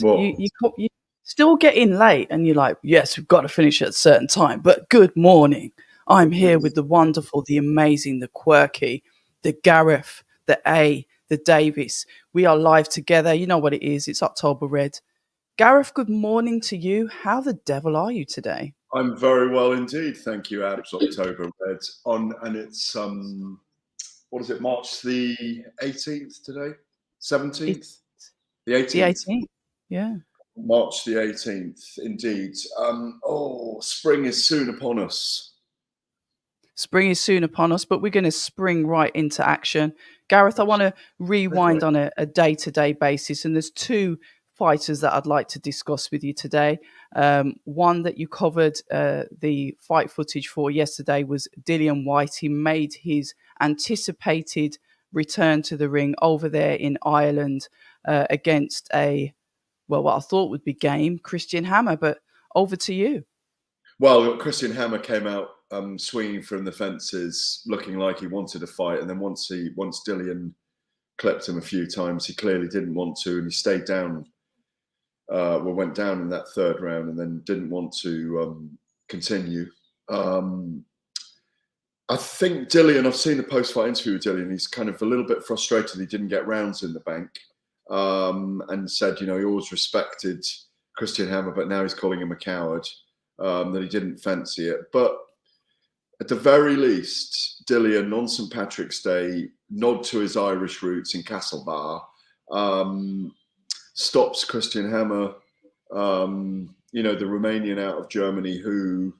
What? You still get in late, and you're like, yes, we've got to finish at a certain time. But good morning. I'm here with the wonderful, the amazing, the quirky, the Gareth, the the Davies. We are live together. You know what it is. It's October Red. Gareth, good morning to you. How the devil are you today? I'm very well indeed, thank you. It's October Red and it's what is it? March the 18th today, 17th, the 18th. The 18th, yeah. March the 18th, indeed. Spring is soon upon us. Spring is soon upon us, but we're going to spring right into action. Gareth, I want to rewind on a day-to-day basis, and there's two fighters that I'd like to discuss with you today. One that you covered the fight footage for yesterday was Dillian Whyte. He made his anticipated return to the ring over there in Ireland against what I thought would be game, Christian Hammer, but over to you. Well, Christian Hammer came out swinging from the fences, looking like he wanted to fight, and then once Dillian clipped him a few times, he clearly didn't want to, and he stayed down. Went down in that third round, and then didn't want to continue. I think Dillian, I've seen the post-fight interview with Dillian. He's kind of a little bit frustrated he didn't get rounds in the bank, and said, he always respected Christian Hammer, but now he's calling him a coward. That he didn't fancy it. But at the very least, Dillian on St. Patrick's Day, nod to his Irish roots in Castlebar, stops Christian Hammer, the Romanian out of Germany who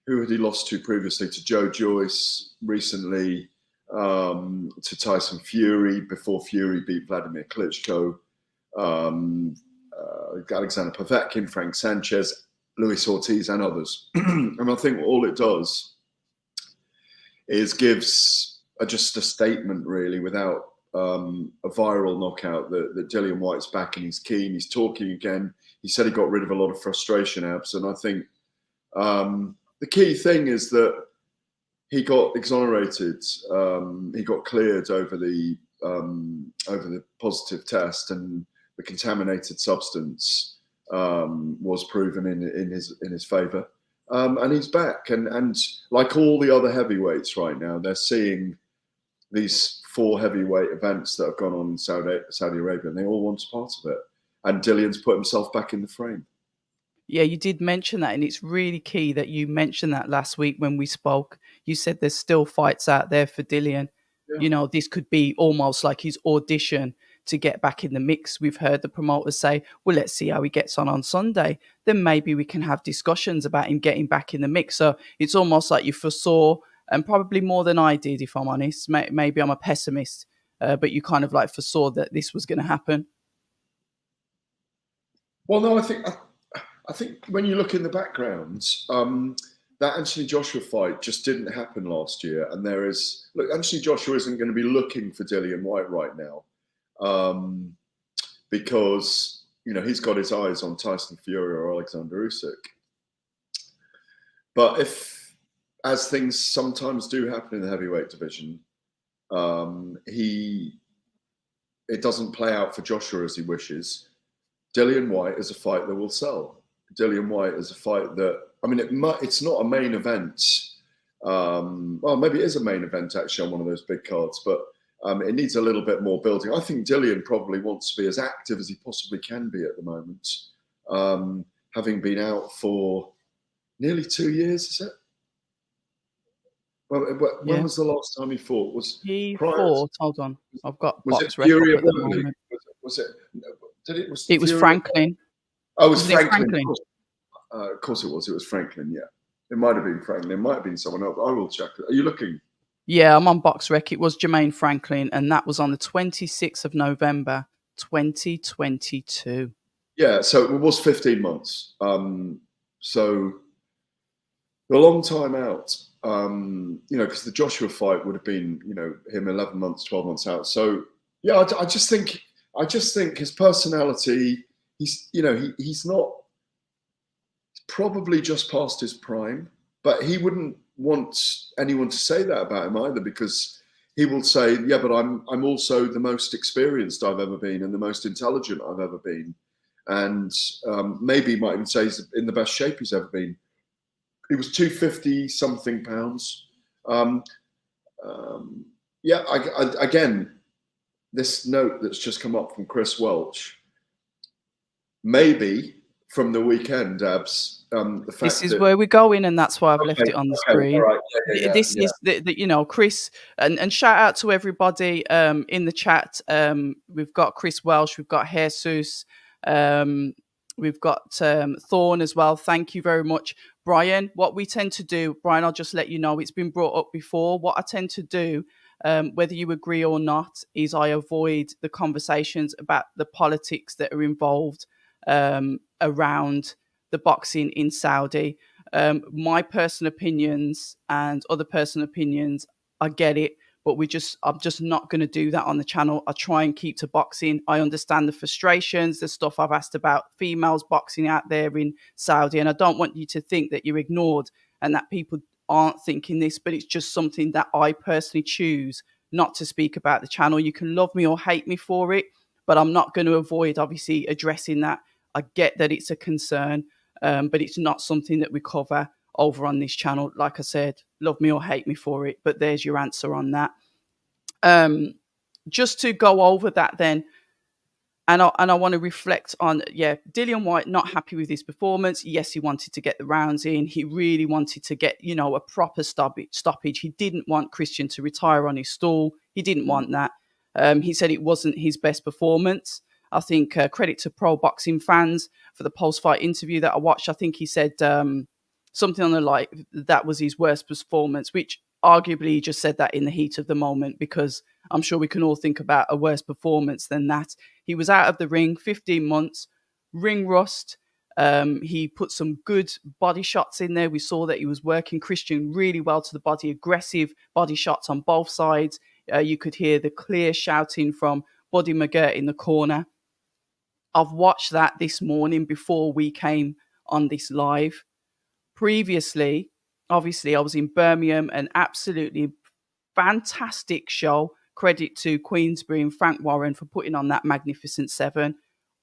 had he lost to previously? To Joyce recently, to Tyson Fury, before Fury beat Vladimir Klitschko, Alexander Povetkin, Frank Sanchez, Luis Ortiz and others. And I think all it does is gives just a statement, really, without a viral knockout, that Dillian Whyte's back and he's keen, he's talking again. He said he got rid of a lot of frustration, Abz, and I think the key thing is that he got exonerated, he got cleared over the positive test, and the contaminated substance was proven in his favour, and he's back. And like all the other heavyweights right now, they're seeing these 4 heavyweight events that have gone on in Saudi Arabia, and they all want part of it. And Dillian's put himself back in the frame. Yeah, you did mention that, and it's really key that you mentioned that last week when we spoke. You said there's still fights out there for Dillian. Yeah. This could be almost like his audition to get back in the mix. We've heard the promoters say, well, let's see how he gets on Sunday. Then maybe we can have discussions about him getting back in the mix. So it's almost like you foresaw, and probably more than I did, if I'm honest. Maybe I'm a pessimist, but you kind of like foresaw that this was going to happen. Well, no, I think when you look in the background, that Anthony Joshua fight just didn't happen last year. And Anthony Joshua isn't going to be looking for Dillian Whyte right now. Because he's got his eyes on Tyson Fury or Alexander Usyk. But as things sometimes do happen in the heavyweight division, it doesn't play out for Joshua as he wishes. Dillian Whyte is a fight that will sell. Dillian Whyte is a fight that, it's not a main event. Well, maybe it is a main event actually on one of those big cards, but it needs a little bit more building. I think Dillian probably wants to be as active as he possibly can be at the moment, having been out for nearly 2 years, is it? Well, when was the last time he fought? He fought? Hold on, I've got box record. Fury at Wembley? Was it? It was Franklin. Oh, it was Franklin. Of course it was. It was Franklin, yeah. It might have been Franklin. It might have been someone else. I will check. Are you looking? Yeah, I'm on box rec. It was Jermaine Franklin, and that was on the 26th of November, 2022. Yeah, so it was 15 months. So a long time out, because the Joshua fight would have been, him 11 months, 12 months out. So, yeah, I just think his personality, he's probably just past his prime, but he wouldn't want anyone to say that about him either, because he will say, yeah, but I'm also the most experienced I've ever been and the most intelligent I've ever been. and maybe might even say he's in the best shape he's ever been. He was 250 something pounds. Again, this note that's just come up from Chris Welch, maybe from the weekend, Abz. The fact this is where we're going, and that's why I've left it on the screen. All right. This is the Chris, and shout out to everybody in the chat. We've got Chris Welsh, we've got Jesus, we've got Thorn as well. Thank you very much, Brian. What we tend to do, Brian, I'll just let you know, it's been brought up before. What I tend to do, whether you agree or not, is I avoid the conversations about the politics that are involved around the boxing in Saudi. My personal opinions and other personal opinions, I get it, but I'm just not going to do that on the channel. I try and keep to boxing. I understand the frustrations, the stuff I've asked about females boxing out there in Saudi, and I don't want you to think that you're ignored and that people aren't thinking this, but it's just something that I personally choose not to speak about the channel. You can love me or hate me for it, but I'm not going to avoid obviously addressing that. I get that it's a concern, but it's not something that we cover over on this channel. Like I said, love me or hate me for it, but there's your answer on that. Just to go over that then, and I want to reflect on, Dillian Whyte not happy with his performance. Yes, he wanted to get the rounds in. He really wanted to get, a proper stoppage. He didn't want Christian to retire on his stool. He didn't want that. He said it wasn't his best performance. I think credit to pro boxing fans for the post-fight interview that I watched. I think he said something on the like, that was his worst performance, which arguably he just said that in the heat of the moment, because I'm sure we can all think about a worse performance than that. He was out of the ring 15 months, ring rust. He put some good body shots in there. We saw that he was working Christian really well to the body, aggressive body shots on both sides. You could hear the clear shouting from Buddy McGirt in the corner. I've watched that this morning before we came on this live. Previously, obviously, I was in Birmingham, an absolutely fantastic show. Credit to Queensberry and Frank Warren for putting on that Magnificent 7.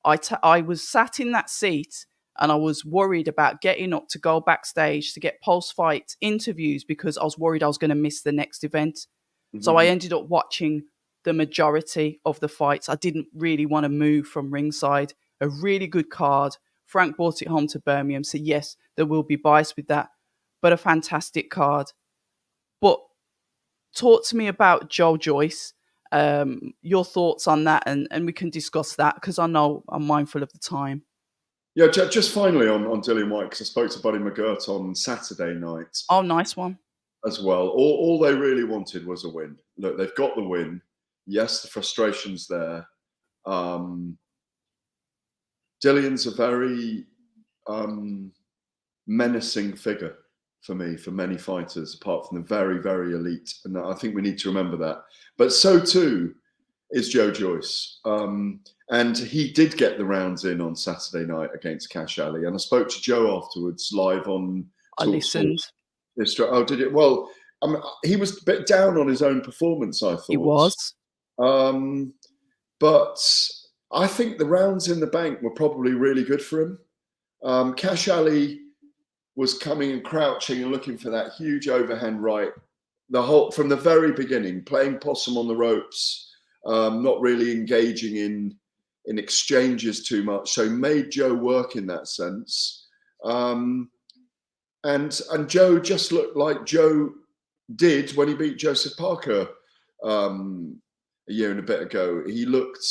I was sat in that seat and I was worried about getting up to go backstage to get post-fight interviews because I was worried I was going to miss the next event. Mm-hmm. So I ended up watching the majority of the fights. I didn't really want to move from ringside. A really good card. Frank brought it home to Birmingham. So yes, there will be bias with that, but a fantastic card. But talk to me about Joyce. Your thoughts on that, and we can discuss that because I know I'm mindful of the time. Yeah, just finally on Dillian Whyte, because I spoke to Buddy McGirt on Saturday night. Oh, nice one. As well. All they really wanted was a win. Look, they've got the win. Yes, the frustration's there. Dillian's a very menacing figure for me, for many fighters, apart from the very, very elite. And I think we need to remember that. But so too is Joyce. And he did get the rounds in on Saturday night against Cash Ali. And I spoke to Joe afterwards live on I listened. Oh, did it? Well, he was a bit down on his own performance, I thought. He was. But I think the rounds in the bank were probably really good for him. Cash Ali was coming and crouching and looking for that huge overhand right, from the very beginning, playing possum on the ropes, not really engaging in exchanges too much. So made Joe work in that sense. And Joe just looked like Joe did when he beat Joseph Parker a year and a bit ago. He looked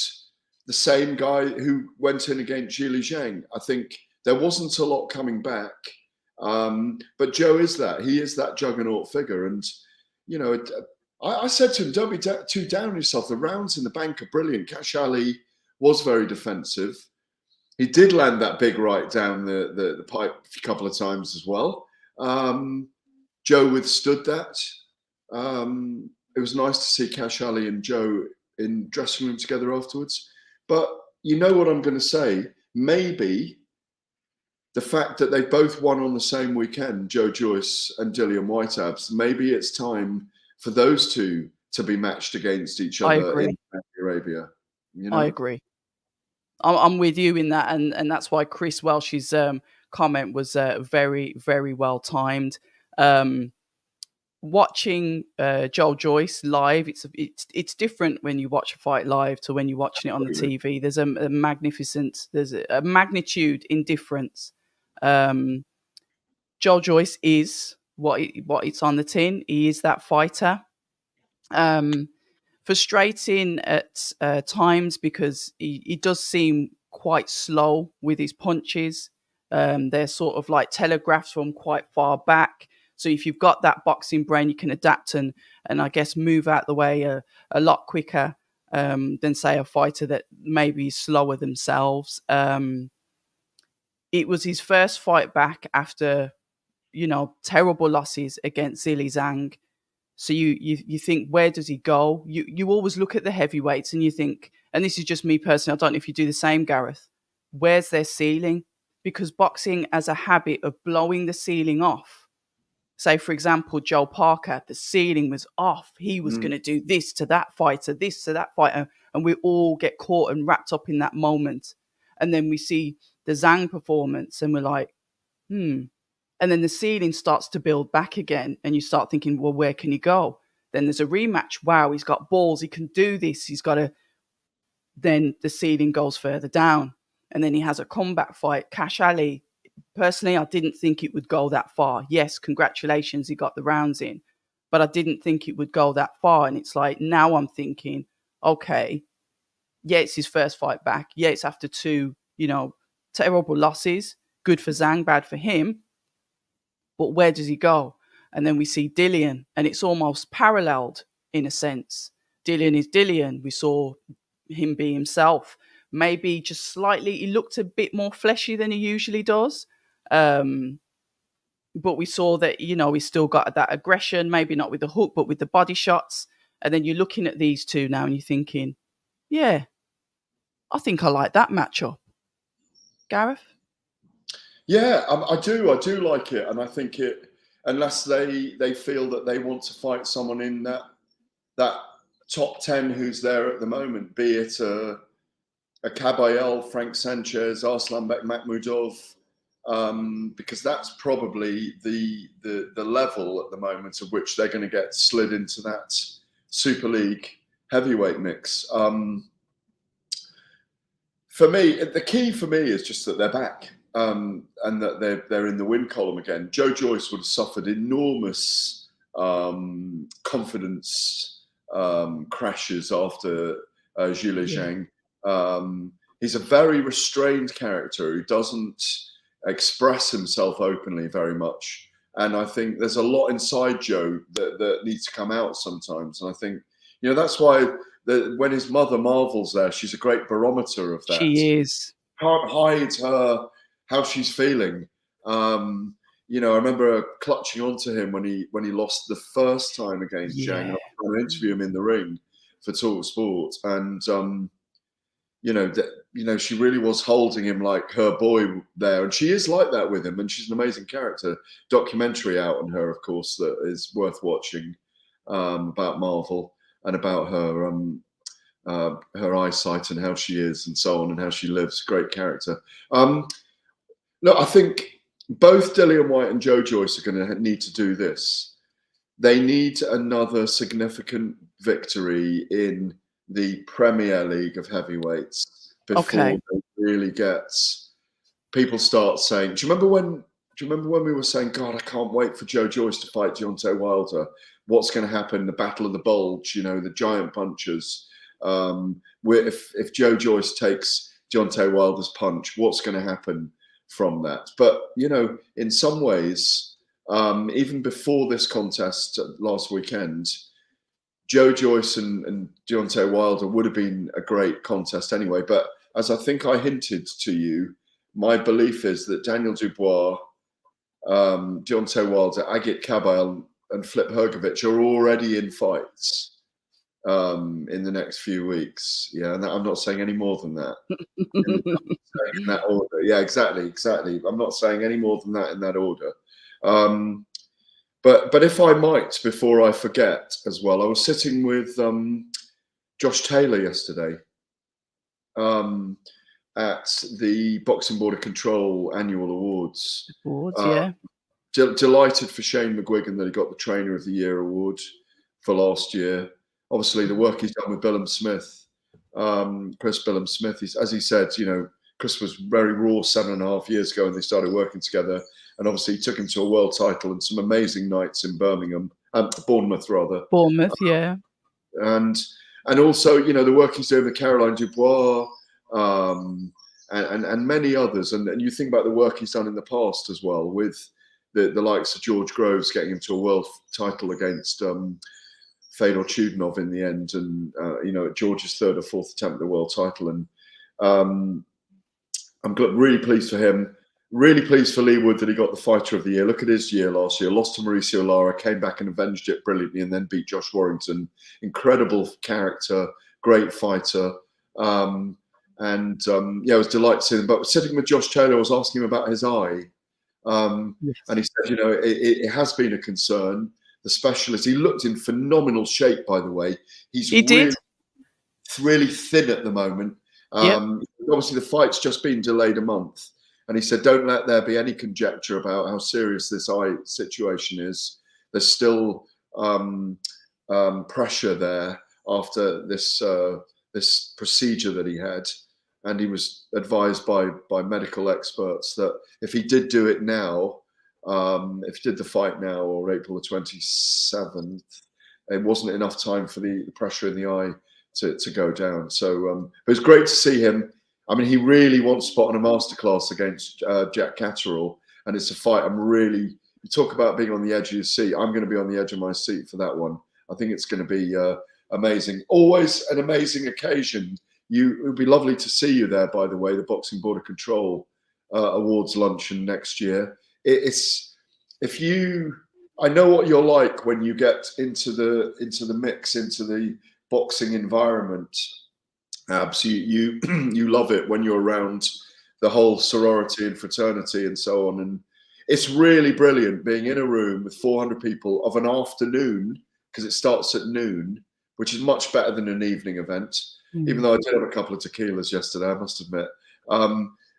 the same guy who went in against Zhili Zhang. I think there wasn't a lot coming back. But Joe is that. He is that juggernaut figure. And, I said to him, don't be too down on yourself. The rounds in the bank are brilliant. Cash Ali was very defensive. He did land that big right down the pipe a couple of times as well. Joe withstood that. It was nice to see Cash Ali and Joe in dressing room together afterwards. But you know what I'm going to say? Maybe the fact that they both won on the same weekend, Joyce and Dillian Whyte, Abz, maybe it's time for those two to be matched against each other in Saudi Arabia. I agree. I'm with you in that, and that's why Chris Welsh's comment was very, very well timed. Watching Joyce live, it's different when you watch a fight live to when you're watching it on the TV. There's a magnitude in difference. Joyce is what it's on the tin. He is that fighter. Frustrating at times because he does seem quite slow with his punches. They're sort of like telegraphed from quite far back. So if you've got that boxing brain, you can adapt and I guess move out the way a lot quicker than say a fighter that maybe is slower themselves. It was his first fight back after, terrible losses against Zhilei Zhang. So you think, where does he go? You always look at the heavyweights and you think, and this is just me personally, I don't know if you do the same, Gareth, where's their ceiling? Because boxing has a habit of blowing the ceiling off. Say, for example, Joe Parker, the ceiling was off. He was going to do this to that fighter, this to that fighter. And we all get caught and wrapped up in that moment. And then we see the Zhang performance and we're like, And then the ceiling starts to build back again. And you start thinking, well, where can he go? Then there's a rematch. Wow, he's got balls. He can do this. He's got to... Then the ceiling goes further down. And then he has a comeback fight. Cash Ali. Personally, I didn't think it would go that far. Yes, congratulations, he got the rounds in. But I didn't think it would go that far. And it's like, now I'm thinking, okay, yeah, it's his first fight back. Yeah, it's after two, terrible losses. Good for Zhang, bad for him. But where does he go? And then we see Dillian, and it's almost paralleled in a sense. Dillian is Dillian. We saw him be himself. Maybe just slightly, he looked a bit more fleshy than he usually does. But we saw that, he's still got that aggression, maybe not with the hook, but with the body shots. And then you're looking at these two now and you're thinking, yeah, I think I like that matchup. Gareth? Yeah, I do like it. And I think unless they feel that they want to fight someone in that top 10 who's there at the moment, be it a Kabayel, Frank Sanchez, Arslanbek Makhmudov, because that's probably the level at the moment at which they're going to get slid into that Super League heavyweight mix. For me, the key for me is just that they're back and that they're in the win column again. Joyce would have suffered enormous confidence crashes after Zhilei Zhang. He's a very restrained character who doesn't express himself openly very much. And I think there's a lot inside Joe that needs to come out sometimes. And I think, that's why when his mother Marvel's there, she's a great barometer of that. She is. Can't hide how she's feeling. I remember clutching onto him when he lost the first time against Zhang. And I was trying to interview him in the ring for Talk Sport. And, she really was holding him like her boy there. And she is like that with him. And she's an amazing character. Documentary out on her, of course, that is worth watching about Marvel and about her eyesight and how she is and so on and how she lives. Great character. Look, I think both Dillian Whyte and Joyce are going to need to do this. They need another significant victory in the Premier League of heavyweights before they really get people start saying. Do you remember when we were saying, God, I can't wait for Joyce to fight Deontay Wilder? What's going to happen? The Battle of the Bulge, the giant punches. If Joyce takes Deontay Wilder's punch, what's going to happen from that? But in some ways, even before this contest last weekend, Joyce and Deontay Wilder would have been a great contest anyway. But as I think I hinted to you, my belief is that Daniel Dubois, Deontay Wilder, Agit Kabayel, and Flip Hrgovic are already in fights in the next few weeks. Yeah, and I'm not saying any more than that. In that order. Yeah, exactly. I'm not saying any more than that in that order. But if I might, before I forget as well, I was sitting with Josh Taylor yesterday. And at the Boxing Board of Control annual awards. Awards, yeah. Delighted for Shane McGuigan that he got the Trainer of the Year award for last year. Obviously, the work he's done with Billum Smith, Chris Billum Smith, as he said, Chris was very raw 7.5 years ago, and they started working together. And obviously, he took him to a world title and some amazing nights in Bournemouth, rather. Bournemouth, yeah. And also, the work he's doing with Caroline Dubois, and many others. And you think about the work he's done in the past as well, with the likes of George Groves getting him to a world title against Fedor Chudinov in the end, and George's third or fourth attempt at the world title. And I'm really pleased for him. Really pleased for Lee Wood that he got the Fighter of the Year. Look at his year last year. Lost to Mauricio Lara, came back and avenged it brilliantly, and then beat Josh Warrington. Incredible character, great fighter. I was delighted to see him. But sitting with Josh Taylor, I was asking him about his eye. Yes. And he said, it has been a concern. The specialist, he looked in phenomenal shape, by the way. He did. Really thin at the moment. Obviously, the fight's just been delayed a month. And he said, don't let there be any conjecture about how serious this eye situation is. There's still pressure there after this procedure that he had. And he was advised by medical experts that if he did do it now, if he did the fight now or April the 27th, it wasn't enough time for the pressure in the eye to go down. So it was great to see him. I mean, he really wants to put on a masterclass against Jack Catterall, and it's a fight you talk about being on the edge of your seat. I'm going to be on the edge of my seat for that one. I think it's going to be amazing. Always an amazing occasion. It would be lovely to see you there, by the way, the Boxing Board of Control Awards luncheon next year. I know what you're like when you get into the mix, into the boxing environment. Abz, you love it when you're around the whole sorority and fraternity and so on. And it's really brilliant being in a room with 400 people of an afternoon, because it starts at noon, which is much better than an evening event. Even though I did have a couple of tequilas yesterday, I must admit.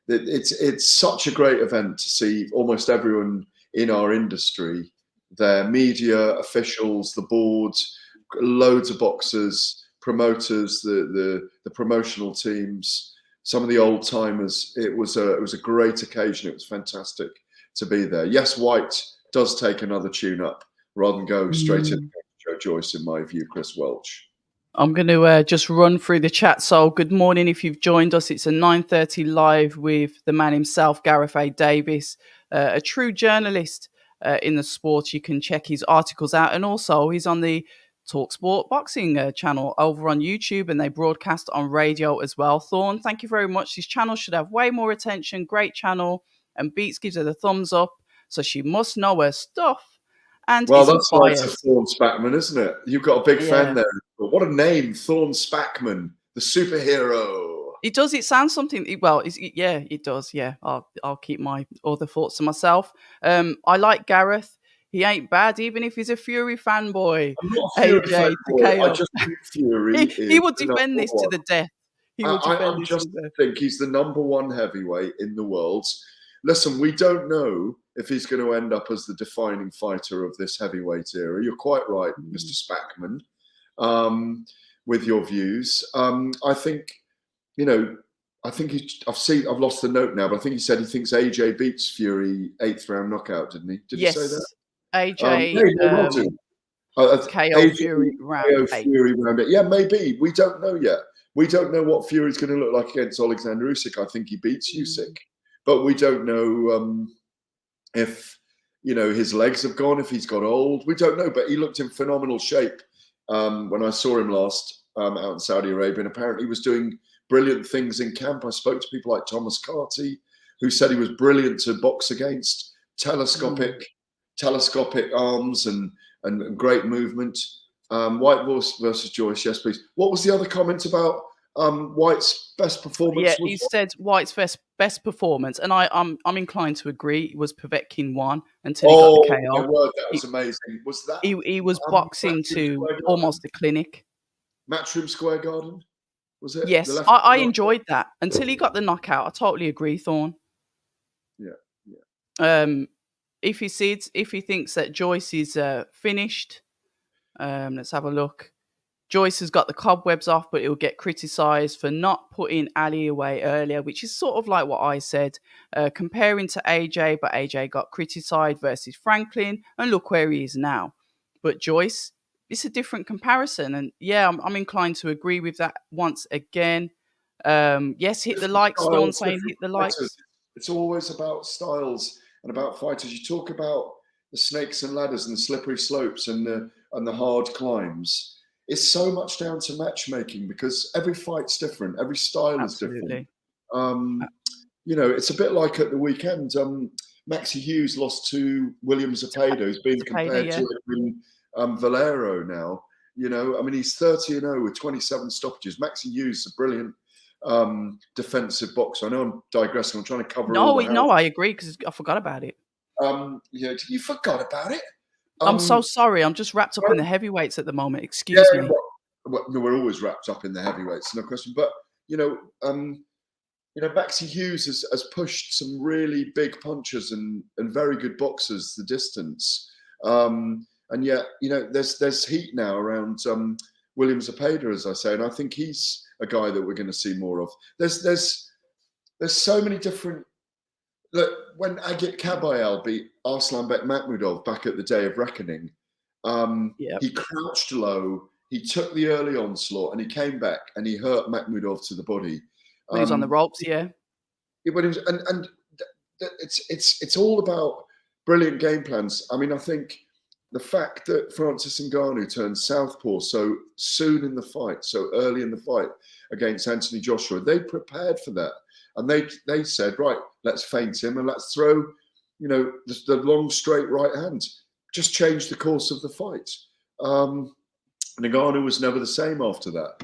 It's such a great event to see almost everyone in our industry there, media, officials, the boards, loads of boxers, promoters, the promotional teams, some of the old timers. It was a great occasion. It was fantastic to be there. Yes, White does take another tune up rather than go straight into Joyce, in my view, Chris Welch. I'm going to just run through the chat. So good morning if you've joined us. It's a 9:30 live with the man himself, Gareth A. Davies, a true journalist in the sport. You can check his articles out. And also he's on the TalkSport Boxing channel over on YouTube, and they broadcast on radio as well. Thorn, thank you very much. This channel should have way more attention. Great channel. And Beats gives her the thumbs up. So she must know her stuff. And well, that's nice of Thorn Spackman, isn't it? You've got a big fan there. What a name, Thorn Spackman, the superhero. It does. It sounds something. Well, it does. Yeah, I'll keep my other thoughts to myself. I like Gareth. He ain't bad, even if he's a Fury fanboy. I'm not a Fury fanboy. I just think Fury. he would defend this to the death. I just think he's the #1 heavyweight in the world. Listen, we don't know if he's going to end up as the defining fighter of this heavyweight era. You're quite right, Mr. Spackman, with your views. I think, I've lost the note now, but I think he said he thinks AJ beats Fury 8th round knockout, didn't he? Did he say that? AJ, KO Fury round 8. Fury round 8. Yeah, maybe. We don't know yet. We don't know what Fury's going to look like against Alexander Usyk. I think he beats Usyk. But we don't know if, his legs have gone, if he's got old. We don't know. But he looked in phenomenal shape when I saw him last out in Saudi Arabia. And apparently he was doing brilliant things in camp. I spoke to people like Thomas Carty, who said he was brilliant to box against. Telescopic arms and great movement. White versus Joyce, yes, please. What was the other comment about White's best performance? Yeah, he said White's best performance, and I'm inclined to agree. It was Povetkin 1 until he got the KO. My word, that was amazing. Was that? He was boxing to almost a clinic. Matchroom Square Garden. Was it the Yes, left? I enjoyed that until he got the knockout. I totally agree, Thorne. Yeah, yeah. If he thinks that Joyce is finished, let's have a look. Joyce has got the cobwebs off, but he'll get criticised for not putting Ali away earlier, which is sort of like what I said, comparing to AJ, but AJ got criticised versus Franklin, and look where he is now. But Joyce, it's a different comparison, and yeah, I'm inclined to agree with that once again. Yes, hit the Different likes, Thorn styles, saying different hit the fighters. likes. It's always about styles and about fighters. You talk about the snakes and ladders and the slippery slopes and the hard climbs. It's so much down to matchmaking because every fight's different, every style is different. Absolutely. It's a bit like at the weekend. Maxi Hughes lost to William Zepeda, who's being compared to Edwin Valero now. He's 30-0 with 27 stoppages. Maxi Hughes is a brilliant defensive boxer. I know I'm digressing. I'm trying to cover all the house. No, I agree because I forgot about it. You forgot about it? I'm so sorry. I'm just wrapped up in the heavyweights at the moment. Excuse me. No, we're always wrapped up in the heavyweights, no question. But Maxi Hughes has pushed some really big punchers and very good boxers the distance. And yet, there's heat now around William Zepeda, as I say, and I think he's a guy that we're going to see more of. There's so many different. Look, when Agit Kabayel beat Arslanbek Makhmudov back at the Day of Reckoning, he crouched low, he took the early onslaught, and he came back and he hurt Makhmudov to the body. When he was on the ropes, yeah. But it was, and it's all about brilliant game plans. I mean, I think the fact that Francis Ngannou turned southpaw so soon in the fight, so early in the fight against Anthony Joshua, they prepared for that. And they said, right, let's feint him and let's throw, the long straight right hand. Just change the course of the fight. Ngannou was never the same after that.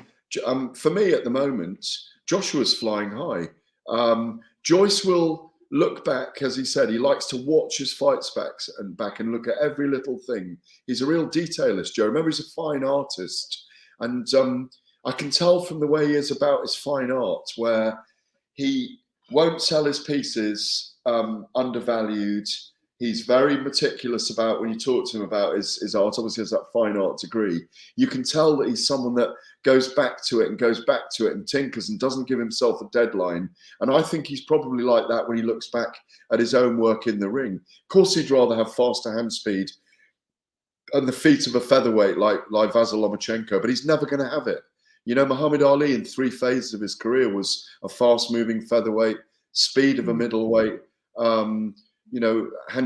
For me, at the moment, Joshua's flying high. Joyce will look back, as he said, he likes to watch his fights back and look at every little thing. He's a real detailist, Joe. Remember, he's a fine artist. And I can tell from the way he is about his fine art, where he won't sell his pieces undervalued. He's very meticulous about when you talk to him about his art. Obviously, he has that fine art degree. You can tell that he's someone that goes back to it and tinkers and doesn't give himself a deadline. And I think he's probably like that when he looks back at his own work in the ring. Of course, he'd rather have faster hand speed and the feet of a featherweight like Vasyl Lomachenko, but he's never going to have it. Muhammad Ali in 3 phases of his career was a fast-moving featherweight, speed of a middleweight, hand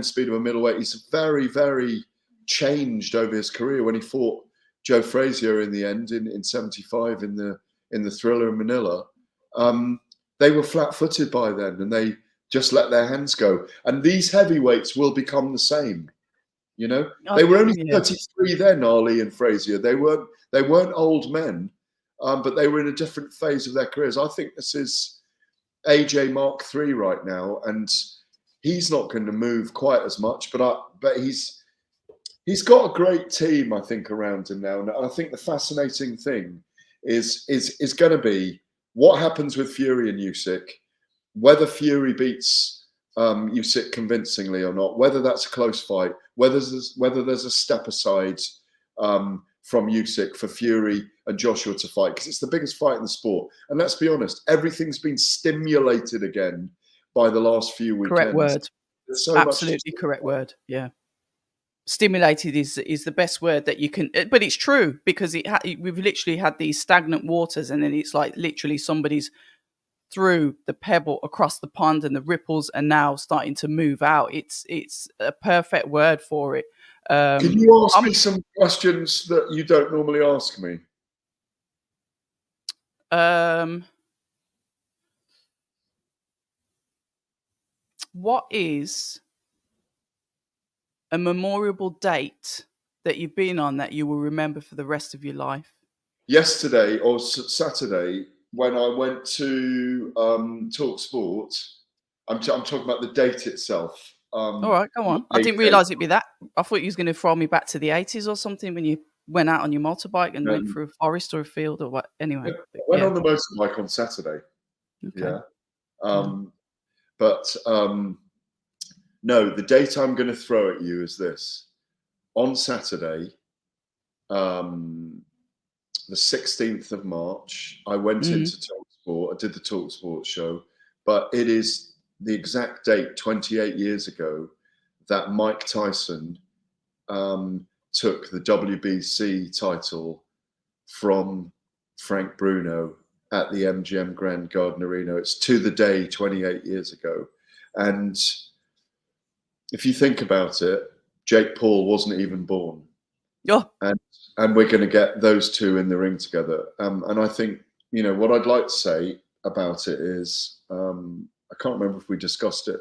speed of a middleweight. He's very, very changed over his career. When he fought Joe Frazier in the end in 75 in the Thriller in Manila, they were flat-footed by then, and they just let their hands go. And these heavyweights will become the same. They were only 33 then, Ali and Frazier. They weren't old men. But they were in a different phase of their careers. I think this is AJ Mark III right now, and he's not going to move quite as much. But he's got a great team, I think, around him now. And I think the fascinating thing is going to be what happens with Fury and Usyk, whether Fury beats Usyk convincingly or not, whether that's a close fight, whether there's a step aside from Usyk for Fury and Joshua to fight, because it's the biggest fight in the sport. And let's be honest, everything's been stimulated again by the last few weekends. Correct word. Absolutely correct word. Yeah. Stimulated is the best word that you can, but it's true, because we've literally had these stagnant waters, and then it's like literally somebody's threw the pebble across the pond and the ripples are now starting to move out. It's a perfect word for it. Can you ask me some questions that you don't normally ask me? What is a memorable date that you've been on that you will remember for the rest of your life? Yesterday or Saturday, when I went to Talk Sport, I'm talking about the date itself. All right, go on. I didn't realise it'd be that. I thought you was going to throw me back to the 80s or something when you went out on your motorbike and went Um, through a forest or a field or what? Anyway, I went on the motorbike on Saturday. Okay. Yeah. But no, the date I'm going to throw at you is this. On Saturday, the 16th of March, I went into TalkSport. I did the TalkSport show, but it is the exact date, 28 years ago, that Mike Tyson took the WBC title from Frank Bruno at the MGM Grand Garden Arena. It's to the day 28 years ago. And if you think about it, Jake Paul wasn't even born. Yeah. And we're going to get those two in the ring together. And I think, what I'd like to say about it is, I can't remember if we discussed it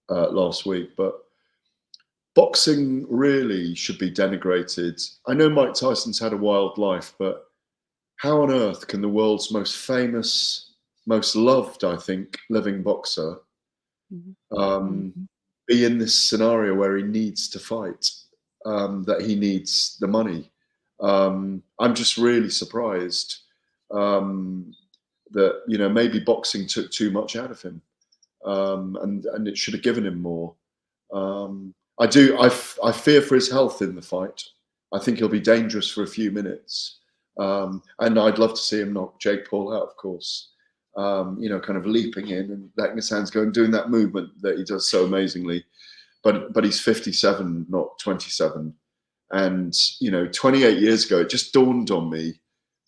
last week, but boxing really should be denigrated. I know Mike Tyson's had a wild life, but how on earth can the world's most famous, most loved, I think, living boxer be in this scenario where he needs to fight, that he needs the money? I'm just really surprised that, maybe boxing took too much out of him, and it should have given him more. I fear for his health in the fight. I think he'll be dangerous for a few minutes. And I'd love to see him knock Jake Paul out, of course. Kind of leaping in and letting his hands go and doing that movement that he does so amazingly. But he's 57, not 27. And, 28 years ago, it just dawned on me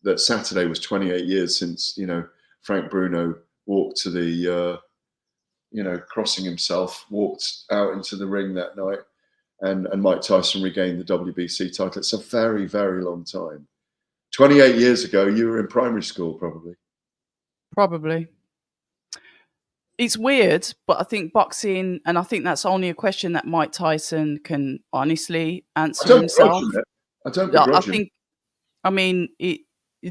that Saturday was 28 years since, Frank Bruno walked to the, crossing himself, walked out into the ring that night, and Mike Tyson regained the WBC title. It's a very, very long time. 28 years ago, you were in primary school, probably. Probably. It's weird, but I think boxing, and I think that's only a question that Mike Tyson can honestly answer himself. I don't begrudge him.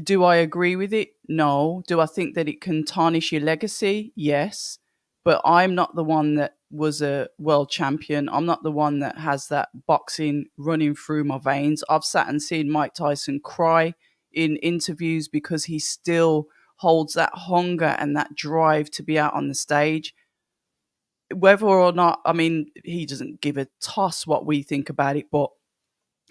Do I agree with it? No. Do I think that it can tarnish your legacy? Yes. But I'm not the one that was a world champion. I'm not the one that has that boxing running through my veins. I've sat and seen Mike Tyson cry in interviews because he still holds that hunger and that drive to be out on the stage. Whether or not, he doesn't give a toss what we think about it, but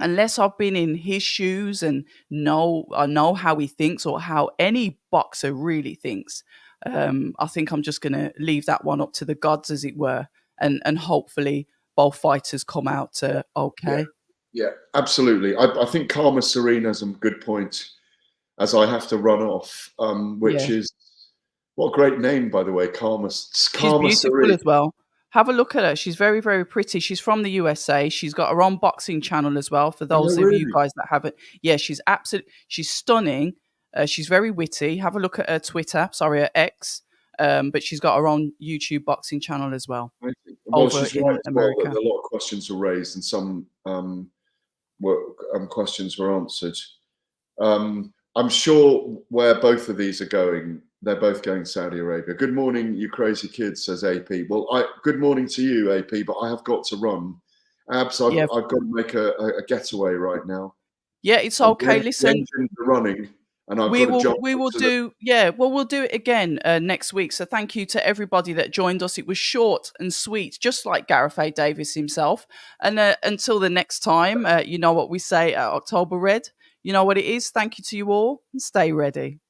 unless I've been in his shoes and I know how he thinks or how any boxer really thinks, I think I'm just going to leave that one up to the gods, as it were, and hopefully both fighters come out okay. Yeah, absolutely. I think Karma Serena's a good point, as I have to run off, which is, what a great name, by the way, Karma. She's beautiful Serena as well. Have a look at her. She's very, very pretty. She's from the USA. She's got her own boxing channel as well, for those of you guys that haven't. Yeah, she's stunning. She's very witty. Have a look at her Twitter. Sorry, her X. But she's got her own YouTube boxing channel as well. Well, she's right as well that a lot of questions were raised and some questions were answered. I'm sure where both of these are going, they're both going Saudi Arabia. Good morning, you crazy kids, says AP. Well, good morning to you, AP, but I have got to run. Abz, I've got to make a getaway right now. Yeah, it's okay. Listen, the engines are running, and I've got to jump. We'll do it again next week. So thank you to everybody that joined us. It was short and sweet, just like Gareth A. Davies himself. And until the next time, you know what we say at October Red. You know what it is. Thank you to you all, and stay ready.